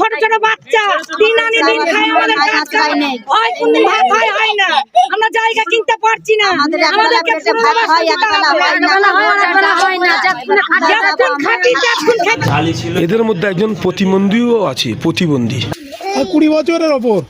ছোট ছোট বাচ্চা দিন আনি দিন খায়, আমাদের কাজ নেই, ভাত হয় না, আমরা জায়গা কিনতে পারছি না, এদের মধ্যে একজন প্রতিবন্ধীও আছে, প্রতিবন্ধী 20 বছরের ওপর।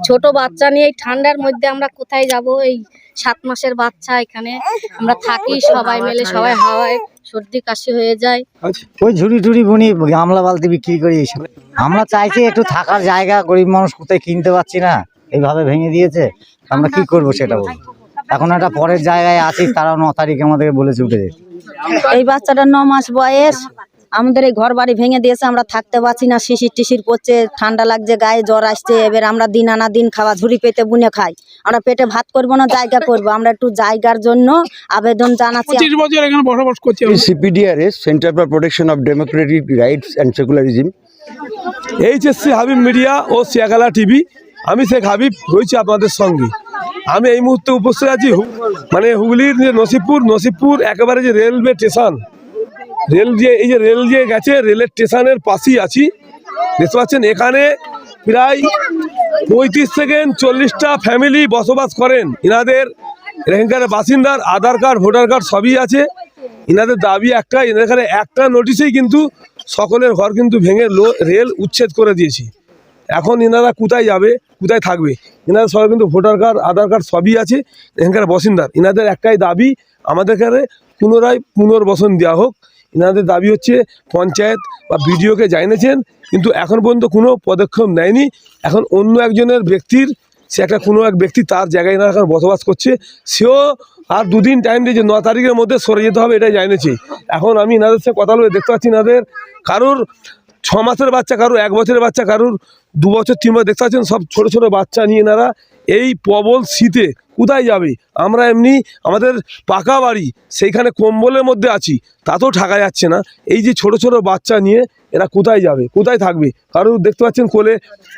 ছোট বাচ্চা নিয়ে এই ঠান্ডার মধ্যে আমরা কোথায় যাব? এই 7 মাসের বাচ্চা, এখানে আমরা থাকি সবাই মিলে, সবাই হাওয়ায় সর্দি কাশি হয়ে যায়। ওই ঝুড়ি টুড়ি বুনি গামলা বালতি বিক্রি করি এইসব। আমরা চাইছি একটু থাকার জায়গা, গরিব মানুষ কোথায় কিনতে পারছি না, এইভাবে ভেঙে দিয়েছে, আমরা কি করব সেটা বলবো। এখন একটা পরের জায়গায় আছি, তারা 9 তারিখে আমাদের বলেছে উঠে যেতে। এই বাচ্চাটার 9 মাস বয়স, আমাদের এই ঘর বাড়ি ভেঙে দিয়েছে, আমরা থাকতে পারছি না, শিশির টিশির পড়ছে, ঠান্ডা লাগছে, গায়ে জ্বর আসছে। এবার আমরা দিন আনা দিন খাওয়া ঝুড়ি পেতে বুনে খাই, আমরা পেটে ভাত করবো না জায়গা করবো, আমরা একটু জায়গার জন্য আবেদন জানাচ্ছি। 25 বছর এখানে বসবাস করছি। CPDRS, centre for protection of democratic rights and secularism. HSC Habib media ও শিয়াগালা টিভি, আমি শেখ হাবিব রয়েছি আপনাদের সঙ্গে। আমি এই মুহূর্তে উপস্থিত আছি মানে হুগলির যে নসিবপুর একেবারে যে রেলওয়ে স্টেশন, এই যে রেল যে গেছে, রেলের স্টেশনের পাশেই আছি। দেখতে পাচ্ছেন এখানে প্রায় 35 থেকে 40টা ফ্যামিলি বসবাস করেন। ইনাদের এখানকার বাসিন্দার আধার কার্ড, ভোটার কার্ড সবই আছে। ইনাদের দাবি একটাই, এখানে একটা নোটিশেই কিন্তু সকলের ঘর কিন্তু ভেঙে রেল উচ্ছেদ করে দিয়েছি। এখন এনারা কোথায় যাবে, কোথায় থাকবে? এনাদের সবাই কিন্তু ভোটার কার্ড, আধার কার্ড সবই আছে এখানকার বাসিন্দার। এনাদের একটাই দাবি, আমাদের এখানে পুনরায় পুনর্বাসন দেওয়া হোক। এনাদের দাবি হচ্ছে পঞ্চায়েত বা বিডিওকে জানিয়েছেন, কিন্তু এখন পর্যন্ত কোনো পদক্ষেপ নেয়নি। এখন অন্য একজনের ব্যক্তির, সে একটা কোনো এক ব্যক্তি তার জায়গায় এনারা এখন বসবাস করছে, সেও আর 2 দিন টাইম দিয়েছে, 9 তারিখের মধ্যে সরে যেতে হবে, এটাই জানিয়েছে। এখন আমি এনাদের সাথে কথা বলে দেখতে পাচ্ছি, এনাদের কারোর 6 মাসের বাচ্চা, কারোর 1 বছরের বাচ্চা, কারোর 2 বছর 3 বছর, দেখতে পাচ্ছেন সব ছোট ছোট বাচ্চা নিয়ে এনারা এই প্রবল শীতে কোথায় যাবে? আমরা এমনি আমাদের পাকা বাড়ি, সেইখানে কম্বলের মধ্যে আছি, তাতেও থাকা যাচ্ছে না। এই যে ছোট ছোট বাচ্চা নিয়ে এরা কোথায় যাবে, কোথায় থাকবে? কারোর দেখতে পাচ্ছেন কোলে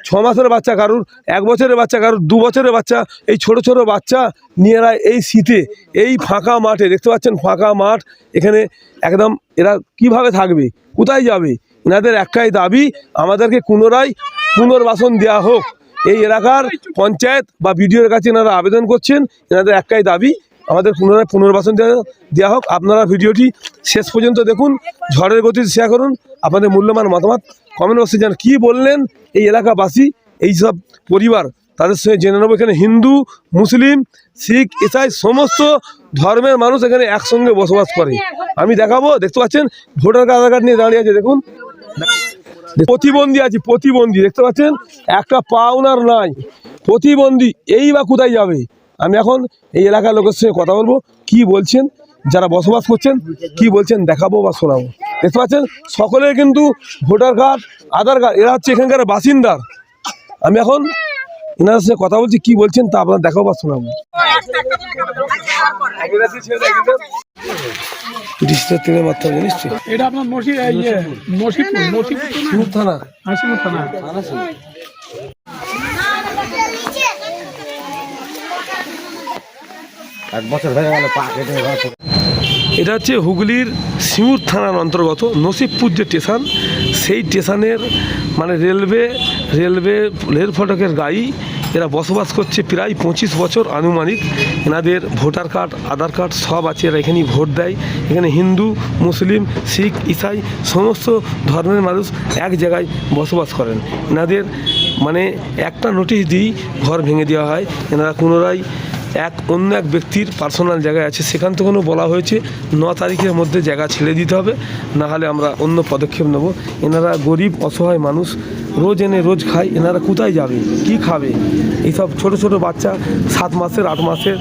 6 মাসের বাচ্চা, কারোর 1 বছরের বাচ্চা, কারোর 2 বছরের বাচ্চা। এই ছোট ছোট বাচ্চা নিয়ে এরা এই শীতে এই ফাঁকা মাঠে, দেখতে পাচ্ছেন ফাঁকা মাঠ, এখানে একদম এরা কিভাবে থাকবে, কোথায় যাবে? এনাদের একটাই দাবি, আমাদেরকে পুনর্বাসন দেওয়া হোক। এই এলাকার পঞ্চায়েত বা বিডিওর কাছে এনারা আবেদন করছেন, এনাদের একটাই দাবি, আমাদের পুনর্বাসন দেওয়া হোক। আপনারা ভিডিওটি শেষ পর্যন্ত দেখুন, ঝড়ের গতিতে শেয়ার করুন, আপনাদের মূল্যবান মতামত কমেন্ট বক্সে জানান। কী বললেন এই এলাকাবাসী, এই সব পরিবার, তাদের সঙ্গে জেনে নেব। এখানে হিন্দু, মুসলিম, শিখ, ইসাই সমস্ত ধর্মের মানুষ এখানে একসঙ্গে বসবাস করে। আমি দেখাবো, দেখতে পাচ্ছেন ভোটার কার্ড, আধার কার্ড নিয়ে দাঁড়িয়ে আছে, দেখুন প্রতিবন্ধী আছে, প্রতিবন্ধী দেখতে পাচ্ছেন, একটা পা ওনার নাই, প্রতিবন্ধী। এই বা কোথায় যাবে? আমি এখন এই এলাকার লোকের সঙ্গে কথা বলবো, কি বলছেন, যারা বসবাস করছেন কি বলছেন দেখাবো বা শোনাবো। দেখতে পাচ্ছেন সকলের কিন্তু ভোটার কার্ড, আধার কার্ড, এরা হচ্ছে এখানকার বাসিন্দার। আমি এখন এনাদের সাথে কথা বলছি, কি বলছেন তা আপনার দেখাবো বা শোনাবো। এটা আপনার নসিবপুর থানা, হাসিপুর থানা। এটা হচ্ছে হুগলির সিঙ্গুর থানার অন্তর্গত নসিবপুর যে স্টেশন, সেই স্টেশনের মানে রেল ফটকের গাড়ি। এরা বসবাস করছে প্রায় 25 বছর আনুমানিক। এনাদের ভোটার কার্ড, আধার কার্ড সব আছে, এরা এখানেই ভোট দেয়। এখানে হিন্দু, মুসলিম, শিখ, ইসাই সমস্ত ধর্মের মানুষ এক জায়গায় বসবাস করেন। এনাদের মানে একটা নোটিশ দিয়েই ঘর ভেঙে দেওয়া হয়। এনারা পুনরায় অন্য এক ব্যক্তির পার্সোনাল জায়গায় আছে, সেখান থেকেও বলা হয়েছে 9 তারিখের মধ্যে জায়গা ছেড়ে দিতে হবে, না হলে আমরা অন্য পদক্ষেপ নেব। এনারা গরিব অসহায় মানুষ, রোজ এনে রোজ খায়, এনারা কোথায় যাবে, কি খাবে? এইসব ছোট ছোট বাচ্চা 7 মাসের, 8 মাসের,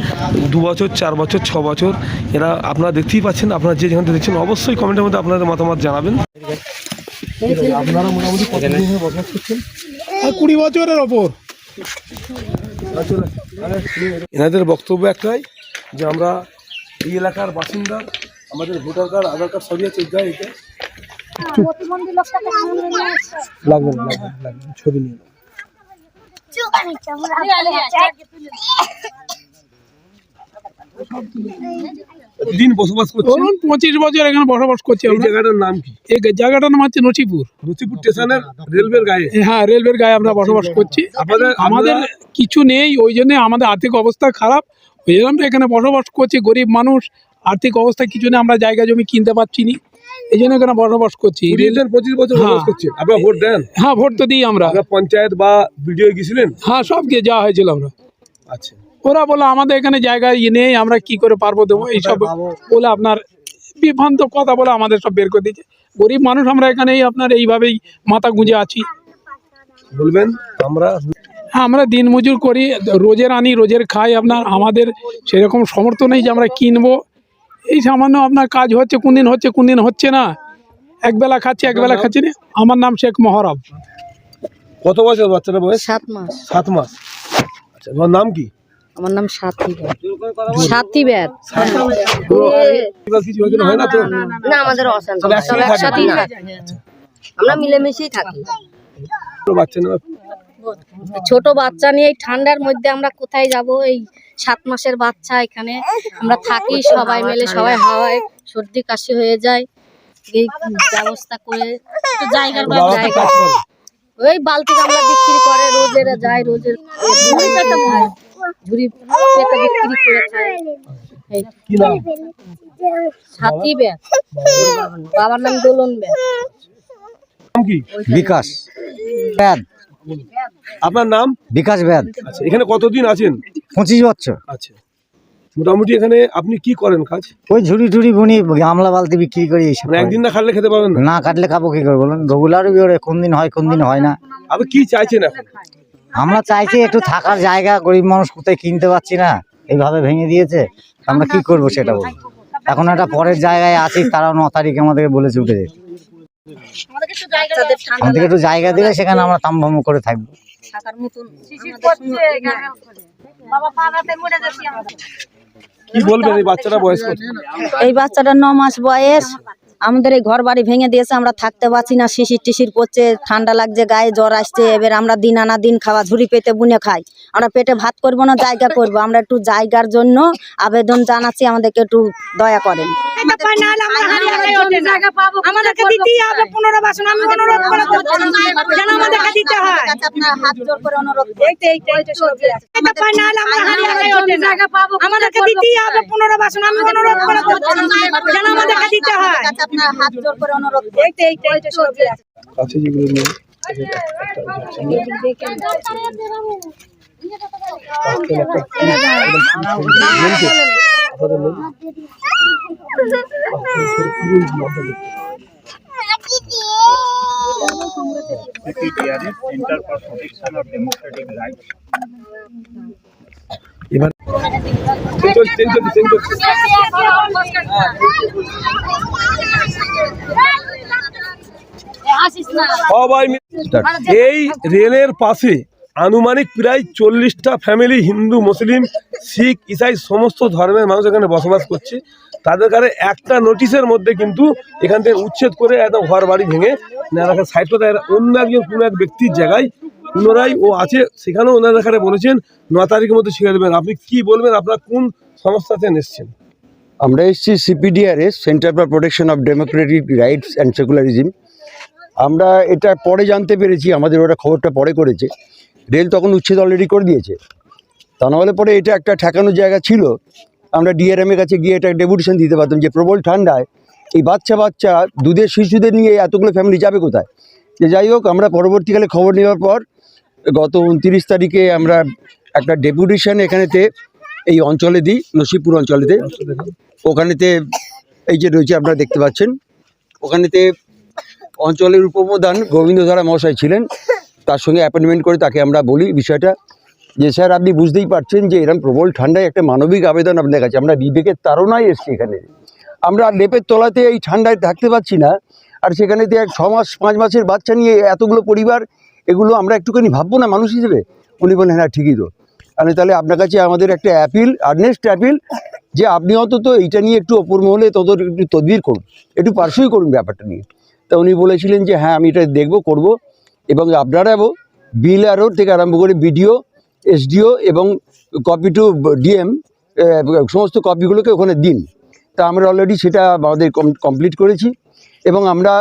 2 বছর, 4 বছর, 6 বছর, এরা আপনারা দেখতেই পাচ্ছেন। আপনারা যে যেখান থেকে দেখছেন অবশ্যই কমেন্টের মধ্যে আপনাদের মতামত জানাবেন। আপনারা মোটামুটি বসবাস করছেন 20 বছরের ওপর। এনাদের বক্তব্য একটাই যে আমরা এই এলাকার বাসিন্দা, আমাদের ভোটার কার্ড, আধার কার্ড সবই আছে। লাগবে ছবি নিয়ে দিন বসবাস করছেন? ধরুন 25 বছর এখানে বসবাস করছি এই আমরা। জায়গাটার নাম কি? এই জায়গাটার নাম হচ্ছে নচিপুর। নচিপুর স্টেশনের রেলওয়ের গায়ে। হ্যাঁ, রেলওয়ের গায়ে আমরা বসবাস করছি। আমাদের কিছু নেই, ওই জন্য আমাদের আর্থিক অবস্থা খারাপ, ওই জন্য আমরা এখানে বসবাস করছি। গরিব মানুষ, আর্থিক অবস্থা কিছু নেই, আমরা জায়গা জমি কিনতে পারছি না, এই জন্য এখানে বসবাস করছি। 25 বছর বসবাস করছেন। আপনারা ভোট দেন? হ্যাঁ, ভোট তো দিই আমরা। আপনারা পঞ্চায়েত বা ভিডিও গেছিলেন? হ্যাঁ, সব গিয়ে যাওয়া হয়েছিল আমরা। আচ্ছা, ওরা বলে আমাদের এখানে জায়গা নেই, আমরা কি করে পারবো দেবো, এইসব বলে আপনার বিভ্রান্ত কথা বলে আমাদের সব বের করে দিয়েছে। গরিব মানুষ আমরা এখানে আপনার এইভাবেই মাথা গুঁজে আছি। বলবেন আমরা হ্যাঁ, আমরা দিন মজুর করি, রোজের আনি রোজের খাই। আপনার আমাদের সেরকম সমর্থ নেই যে আমরা কিনবো। এই সামান্য আপনার কাজ হচ্ছে, কোন দিন হচ্ছে না, একবেলা খাচ্ছি একবেলা খাচ্ছি না। আমার নাম শেখ মহরব। কত বছর বাচ্চাটা বয়স? 7 মাস। 7 মাস। আচ্ছা, তোমার নাম কি? আমার নাম সাথী ব্যাদ। সাথী ব্যাদ। এবার কিছু হয়তো হয় না তো? না, আমাদের অশান্তি, তাহলে সব একসাথে একসাথেই থাকে, আমরা মিলেমিশেই থাকি। বাচ্চা নেওয়া ছোট বাচ্চা নিয়ে এই ঠান্ডার মধ্যে আমরা কোথায় যাব? এই 7 মাসের বাচ্চা, এখানে আমরা থাকি সবাই মিলে, সবাই হাওয়ায় সর্দি কাশি হয়ে যায়। এই ব্যবস্থা করে একটু জায়গার কাজ করে। ওই বালতি গামলা বিক্রি করে, রোজেরা যায়, রোজের ঝুড়ি পেতে খায়, ঝুড়ি পেতে বিক্রি করে খায়। এই কি নাম? সাথী ব্যাদ, বাবার নাম দোলন ব্যাদ। নাম কি? বিকাশ ব্যাদ। আপনার নাম? বিকাশ ব্যাদ। আচ্ছা, এখানে কতদিন আছেন? 25 বছর। আচ্ছা, মোটামুটি এখানে আপনি কি করেন কাজ? ওই ঝুড়ি টুড়ি বুনি, গামলা বালতি বিক্রি করি এইসব। মানে একদিন না খাটলে খেতে পারবেন না? না কাটলে খাবো কি করে বলুন? রেগুলারই বেরোয়, কোন দিন হয় না। আপনি কি চাইছেন এখন? আমরা চাইছি একটু থাকার জায়গা, গরিব মানুষ কোথায় কিনতে পারছি না, এইভাবে ভেঙে দিয়েছে, আমরা কি করব সেটা বলুন। এখন একটা পরের জায়গায় আছি, তারা 9 তারিখে আমাদেরকে বলেছে উঠে যেতে। আমাদেরকে একটু জায়গা দিলে সেখানে আমরা তামভাম করে থাকবো। কি বলবেন এই বাচ্চাটা বয়স কত? এই বাচ্চাটার 9 মাস বয়স। আমাদের এই ঘর বাড়ি ভেঙে দিয়েছে, আমরা থাকতে পারছি না, শিশির টিশির পড়ছে, ঠান্ডা লাগছে, গায়ে জ্বর আসছে। এবার আমরা দিন আনা দিন খাওয়া ঝুড়ি পেতে বুনে খাই। আমরা পেটে ভাত করবো না, জায়গা করবো। আমরা একটু জায়গার জন্য আবেদন জানাচ্ছি, আমাদেরকে একটু দয়া করেন। আমাদেরকে দিতেই হবে 15 বাসন। আমি অনুরোধ করে যেন আমাদেরকে দিতে হয়। আপনার হাত জোর করে অনুরোধ। আমাদেরকে দিতেই হবে 15 বাসন। আমি অনুরোধ করে যেন আমাদেরকে দিতে হয়। আপনার হাত জোর করে অনুরোধ। কাছে যেগুলো নেই এবার সবাই এই রেলের পাশে আনুমানিক প্রায় 40টা ফ্যামিলি, হিন্দু মুসলিম শিখ ইসাই সমস্ত ধর্মের মানুষ এখানে বসবাস করছে। তাদের কাছে একটা নোটিশের মধ্যে কিন্তু এখান থেকে উচ্ছেদ করে একদম ঘর বাড়ি ভেঙে সাইড করে অন্য একজন কোনো এক ব্যক্তির জায়গায় পুনরায় ও আছে, সেখানেও ওনারা এখানে বলেছেন 9 তারিখের মধ্যে ছেড়ে দেবেন। আপনি কি বলবেন? আপনারা কোন সংস্থাতে এসেছেন? আমরা এসেছি CPDRS, centre for protection of democratic rights and secularism. আমরা এটা পরে জানতে পেরেছি, আমাদের ওটা খবরটা পরে করেছে। রেল তখন উচ্ছেদ অলরেডি করে দিয়েছে, তা নাহলে পরে এটা একটা ঠেকানোর জায়গা ছিল। আমরা DRM এর কাছে গিয়ে এটা ডেপুটেশন দিতে পারতাম যে প্রবল ঠান্ডায় এই বাচ্চা দুধের শিশুদের নিয়ে এতগুলো ফ্যামিলি যাবে কোথায়। যে যাই হোক, আমরা পরবর্তীকালে খবর নেওয়ার পর গত 29 তারিখে আমরা একটা ডেপুটেশন এখানেতে এই অঞ্চলে দিই, নসিবপুর অঞ্চলেতে। ওখানেতে এই যে রয়েছে আপনারা দেখতে পাচ্ছেন, ওখানেতে অঞ্চলের উপপ্রধান গোবিন্দধারা মহাশয় ছিলেন, তার সঙ্গে অ্যাপয়েন্টমেন্ট করে তাকে আমরা বলি বিষয়টা যে স্যার আপনি বুঝতেই পারছেন যে এরকম প্রবল ঠান্ডায় একটা মানবিক আবেদন আপনাদের কাছে, আমরা বিবেকের তাড়নায় এসছি এখানে। আমরা লেপের তলাতে এই ঠান্ডায় থাকতে পারছি না, আর সেখানেতে 6 মাস 5 মাসের বাচ্চা নিয়ে এতগুলো পরিবার, এগুলো আমরা একটুখানি ভাববো না মানুষ হিসেবে? উনি বলেন হ্যাঁ ঠিকই তো। আমি তাহলে আপনার কাছে আমাদের একটা অ্যাপিল, আর্নেস্ট অ্যাপিল, যে আপনি অন্তত এইটা নিয়ে একটু অপর মহলে একটু তদবির করুন, একটু পার্শ্বই করুন ব্যাপারটা নিয়ে। তা উনি বলেছিলেন যে হ্যাঁ আমি এটা দেখবো, করবো, এবং আপনারাও বিএলআরও থেকে আরম্ভ করে বিডিও, এসডিও এবং কপি টু ডিএম সমস্ত কপিগুলোকে ওখানে দিন। তা আমরা অলরেডি সেটা আমাদের কমপ্লিট করেছি এবং আমরা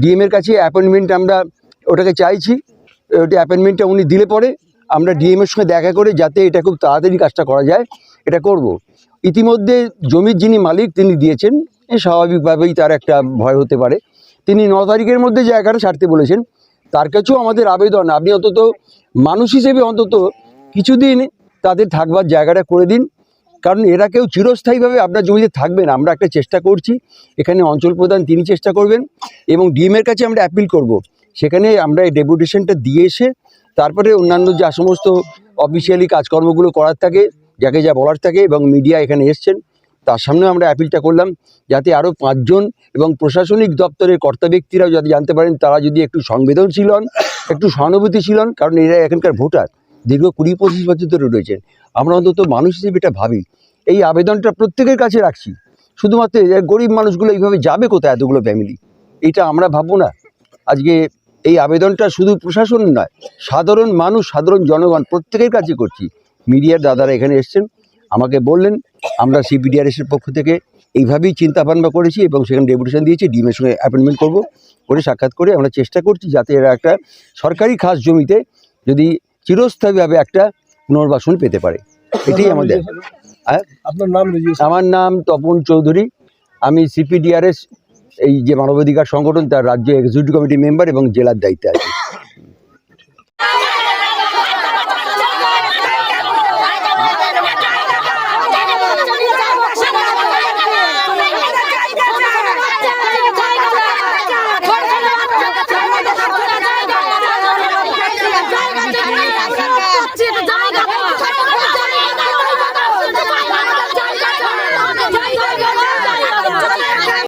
ডিএমের কাছে অ্যাপয়েন্টমেন্ট আমরা ওটাকে চাইছি। ওটা অ্যাপয়েন্টমেন্টটা উনি দিলে পরে আমরা ডিএমের সঙ্গে দেখা করে যাতে এটা খুব তাড়াতাড়ি কাজটা করা যায় এটা করব। ইতিমধ্যে জমির যিনি মালিক তিনি দিয়েছেন, স্বাভাবিকভাবেই তার একটা ভয় হতে পারে, তিনি 9 তারিখের মধ্যে জায়গাটা ছাড়তে বলেছেন। তার কাছেও আমাদের আবেদন, আপনি অন্তত মানুষ হিসেবে অন্তত কিছুদিন তাদের থাকবার জায়গাটা করে দিন, কারণ এরা কেউ চিরস্থায়ীভাবে আপনার জমিতে থাকবে না। আমরা একটা চেষ্টা করছি, এখানে অঞ্চল প্রধান তিনি চেষ্টা করবেন এবং ডিএমের কাছে আমরা অ্যাপিল করব, সেখানে আমরা এই ডেপুটেশনটা দিয়ে এসে তারপরে অন্যান্য যা সমস্ত অফিসিয়ালি কাজকর্মগুলো করার থাকে, যাকে যা বলার থাকে, এবং মিডিয়া এখানে এসছেন তার সামনে আমরা অ্যাপিলটা করলাম যাতে আরও 5 জন এবং প্রশাসনিক দপ্তরের কর্তা ব্যক্তিরাও যাতে জানতে পারেন, তারা যদি একটু সংবেদনশীল হন, একটু সহানুভূতিশীল হন, কারণ এরা এখানকার ভোটার, দীর্ঘ 20-25 বছর ধরে রয়েছেন। আমরা অন্তত মানুষ হিসেবে এটা ভাবি, এই আবেদনটা প্রত্যেকের কাছে রাখছি। শুধুমাত্র গরিব মানুষগুলো এইভাবে যাবে কোথায়, এতগুলো ফ্যামিলি, এটা আমরা ভাববো না। আজকে এই আবেদনটা শুধু প্রশাসন নয়, সাধারণ মানুষ, সাধারণ জনগণ প্রত্যেকের কাছে করছি। মিডিয়ার দাদারা এখানে এসছেন, আমাকে বললেন আমরা সিপিডিআরএসের পক্ষ থেকে এইভাবেই চিন্তা ভাবনা করেছি এবং সেখানে ডেপুটেশন দিয়েছি, ডিএমের সঙ্গে অ্যাপয়েন্টমেন্ট করব, করে সাক্ষাৎ করে আমরা চেষ্টা করছি যাতে এরা একটা সরকারি খাস জমিতে যদি চিরস্থায়ীভাবে একটা পুনর্বাসন পেতে পারে, এটাই আমাদের। আপনার নাম? আমার নাম তপন চৌধুরী, আমি সিপিডিআরএস এই যে মানবাধিকার সংগঠন তার রাজ্য এক্সিকিউটিভ কমিটি মেম্বার এবং জেলার দায়িত্বে আছি।